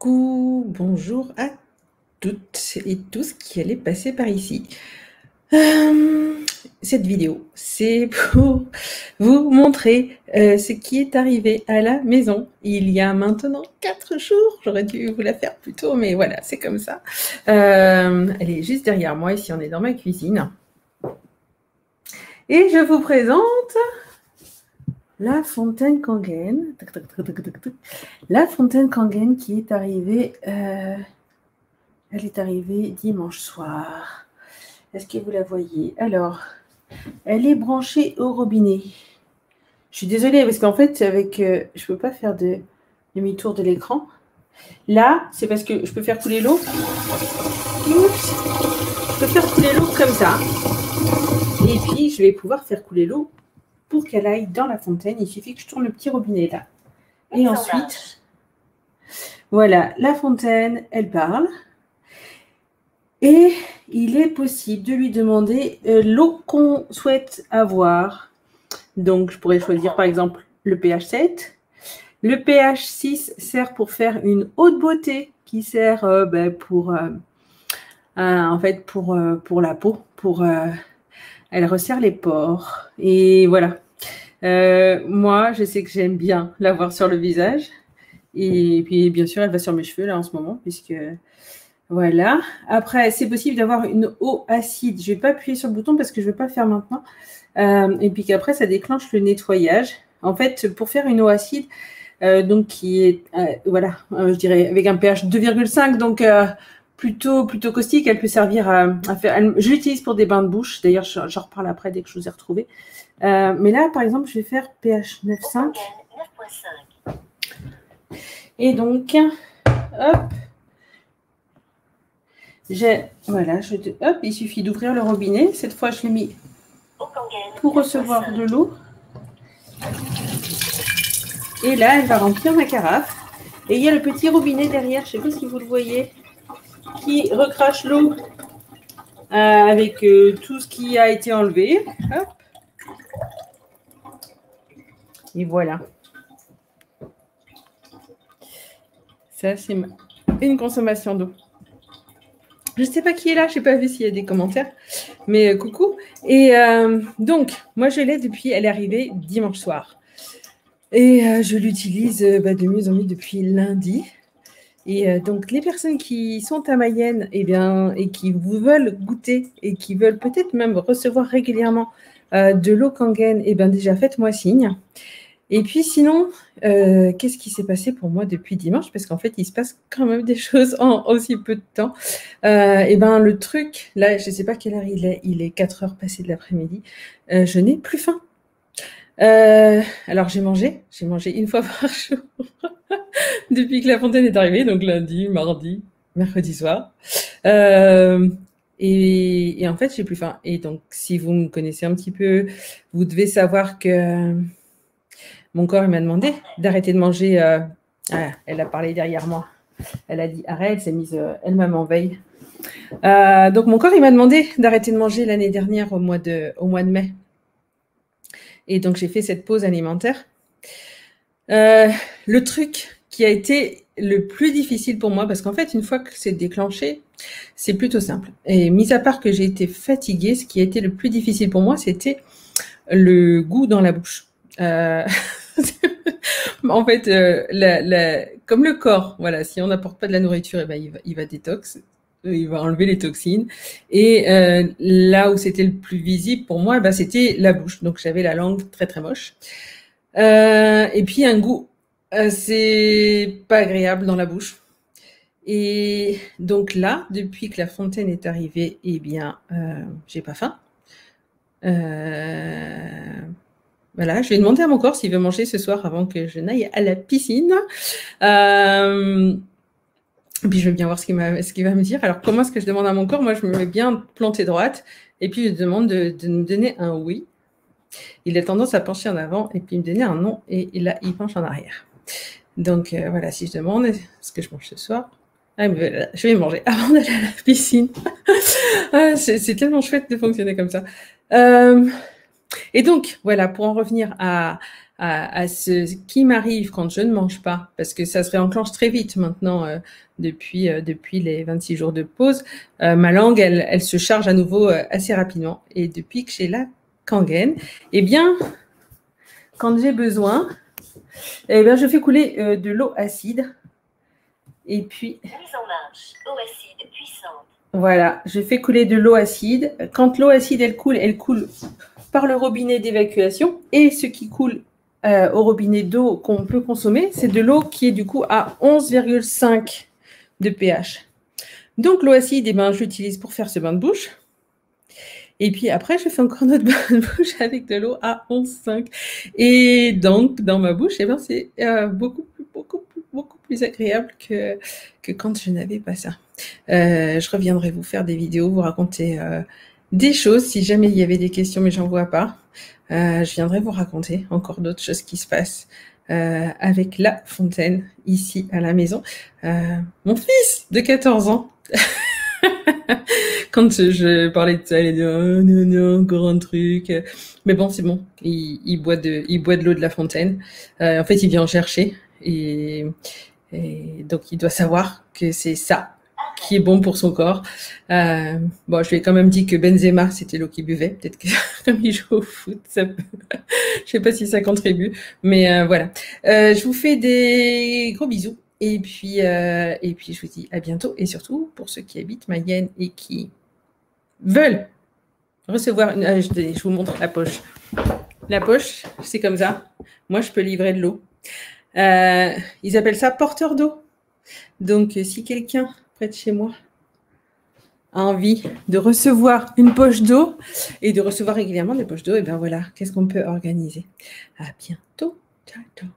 Coucou, bonjour à toutes et tous qui allaient passer par ici. Euh, Cette vidéo, c'est pour vous montrer ce qui est arrivé à la maison il y a maintenant 4 jours. J'aurais dû vous la faire plus tôt, mais voilà, c'est comme ça. Elle est juste derrière moi, ici on est dans ma cuisine. Et je vous présente la fontaine Kangen. La fontaine Kangen qui est arrivée, elle est arrivée dimanche soir. Est-ce que vous la voyez? Alors, elle est branchée au robinet. Je suis désolée parce qu'en fait, avec, je peux pas faire de demi-tour de l'écran. Là, c'est parce que je peux faire couler l'eau. Oups. Je peux faire couler l'eau comme ça. Et puis, je vais pouvoir faire couler l'eau pour qu'elle aille dans la fontaine. Il suffit que je tourne le petit robinet là. Et ensuite, voilà, la fontaine, elle parle. Et il est possible de lui demander l'eau qu'on souhaite avoir. Donc, je pourrais choisir par exemple le pH 7. Le pH 6 sert pour faire une eau de beauté qui sert pour la peau. Elle resserre les pores. Et voilà. Moi, je sais que j'aime bien l'avoir sur le visage. Et puis, bien sûr, elle va sur mes cheveux là en ce moment, puisque... Voilà. Après, c'est possible d'avoir une eau acide. Je ne vais pas appuyer sur le bouton parce que je ne vais pas le faire maintenant. Et puis qu'après, ça déclenche le nettoyage. En fait, pour faire une eau acide, donc qui est, je dirais avec un pH 2,5, donc plutôt caustique, elle peut servir à faire. Je l'utilise pour des bains de bouche. D'ailleurs, j'en reparle après dès que je vous ai retrouvé. Mais là, par exemple, je vais faire pH 9,5. Et donc, hop. Hop, il suffit d'ouvrir le robinet. Cette fois, je l'ai mis pour recevoir de l'eau. Et là, elle va remplir ma carafe. Et il y a le petit robinet derrière, je ne sais pas si vous le voyez, qui recrache l'eau avec tout ce qui a été enlevé. Hop. Et voilà. Ça, c'est une consommation d'eau. Je ne sais pas qui est là, je n'ai pas vu s'il y a des commentaires, mais coucou. Et donc, moi, je l'ai depuis, elle est arrivée dimanche soir. Et je l'utilise de mieux en mieux depuis lundi. Et donc, les personnes qui sont à Mayenne et qui vous veulent goûter et qui veulent peut-être même recevoir régulièrement de l'eau Kangen, déjà, faites-moi signe. Et puis sinon, qu'est-ce qui s'est passé pour moi depuis dimanche? Parce qu'en fait, il se passe quand même des choses en aussi peu de temps. Le truc, là, je ne sais pas quelle heure il est 4 heures passées de l'après-midi. Je n'ai plus faim. Alors, j'ai mangé une fois par jour depuis que la fontaine est arrivée, donc lundi, mardi, mercredi soir. Et en fait, j'ai plus faim. Et donc, si vous me connaissez un petit peu, vous devez savoir que... Mon corps, il m'a demandé d'arrêter de manger. Elle a parlé derrière moi. Elle a dit arrête, elle s'est mise elle-même en veille. Donc, mon corps, il m'a demandé d'arrêter de manger l'année dernière au mois de mai. Et donc, j'ai fait cette pause alimentaire. Le truc qui a été le plus difficile pour moi, parce qu'en fait, une fois que c'est déclenché, c'est plutôt simple. Et mis à part que j'ai été fatiguée, ce qui a été le plus difficile pour moi, c'était le goût dans la bouche. En fait, comme le corps, voilà, si on n'apporte pas de la nourriture, il va détox, il va enlever les toxines. Et là où c'était le plus visible pour moi, c'était la bouche. Donc j'avais la langue très très moche. Et puis un goût assez pas agréable dans la bouche. Et donc là, depuis que la fontaine est arrivée, j'ai pas faim. Voilà, je vais demander à mon corps s'il veut manger ce soir avant que je n'aille à la piscine. Puis je vais bien voir ce qu'il va me dire. Alors, comment est-ce que je demande à mon corps? Moi, je me mets bien plantée droite et puis je demande de me donner un oui. Il a tendance à pencher en avant et puis me donner un non et là, il penche en arrière. Donc, voilà, si je demande ce que je mange ce soir, je vais manger avant d'aller à la piscine. C'est tellement chouette de fonctionner comme ça. Et donc, voilà, pour en revenir à à ce qui m'arrive quand je ne mange pas, parce que ça se réenclenche très vite maintenant depuis les 26 jours de pause. Ma langue, elle se charge à nouveau assez rapidement. Et depuis que j'ai la Kangen, eh bien, quand j'ai besoin, eh bien, je fais couler de l'eau acide. Et puis, mise en marche, eau acide puissante. Voilà, je fais couler de l'eau acide. Quand l'eau acide, elle coule par le robinet d'évacuation. Et ce qui coule au robinet d'eau qu'on peut consommer, c'est de l'eau qui est du coup à 11,5 de pH. Donc, l'eau acide, eh ben, j'utilise pour faire ce bain de bouche. Et puis après, je fais encore notre bain de bouche avec de l'eau à 11,5. Et donc, dans ma bouche, eh ben, c'est beaucoup plus agréable que quand je n'avais pas ça. Je reviendrai vous faire des vidéos, vous raconter des choses, si jamais il y avait des questions, mais j'en vois pas. Je viendrai vous raconter encore d'autres choses qui se passent avec la fontaine ici à la maison. Mon fils de 14 ans, quand je parlais de ça, il a dit oh, non, encore un truc. Mais bon, c'est bon. Il boit de l'eau de la fontaine. En fait, il vient en chercher et donc il doit savoir que c'est ça qui est bon pour son corps. Bon, je lui ai quand même dit que Benzema, c'était l'eau qu'il buvait. Peut-être que comme il joue au foot, ça peut... je sais pas si ça contribue, mais voilà. Je vous fais des gros bisous. Et puis, je vous dis à bientôt. Et surtout, pour ceux qui habitent Mayenne et qui veulent recevoir... je vous montre la poche. La poche, c'est comme ça. Moi, je peux livrer de l'eau. Ils appellent ça porteur d'eau. Donc, si quelqu'un près de chez moi a envie de recevoir une poche d'eau et de recevoir régulièrement des poches d'eau, et bien voilà, qu'est-ce qu'on peut organiser. À bientôt. Ciao, ciao.